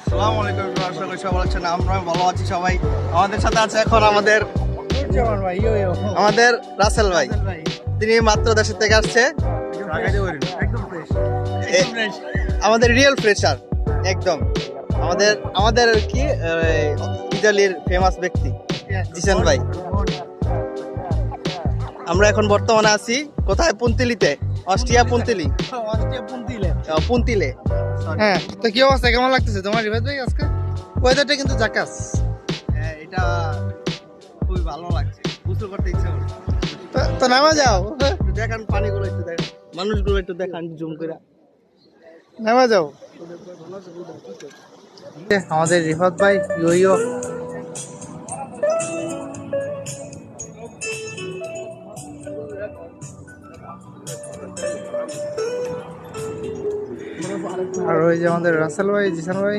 আসসালামু আলাইকুম, আশা করি সবাই আছেন। আমরা ভালো আছি সবাই। আমাদের সাথে আছে এখন আমাদের রাসেল ভাই। তিনি মাত্র দেশের থেকে আসছে। আমাদের রিয়েল ফ্রেশার একদম। আমাদের কি ইতালির ফেমাস ব্যক্তি জিসান ভাই। আমরা এখন বর্তমানে আছি কোথায়? পুন্তিলিতে, অস্ট্রিয়া পুন্তিলি। পুন্তিলে। হ্যাঁ, তো কি অবস্থা, কেমন লাগতেছে তোমার রিভাজ ভাই আজকে? ওয়েদারটা কিন্তু জাকাস। হ্যাঁ, এটা খুবই ভালো লাগছে, গোসল করতে ইচ্ছা করছে। তো নামা যাও, একটু দেখান পানিগুলো, একটু দেখান মানুষগুলো, একটু দেখান জুম করে। নামা যাও। আমাদের রিফাত ভাই ইয়ো আর ওই যে আমাদের রাসেল ভাই, জিসান ভাই।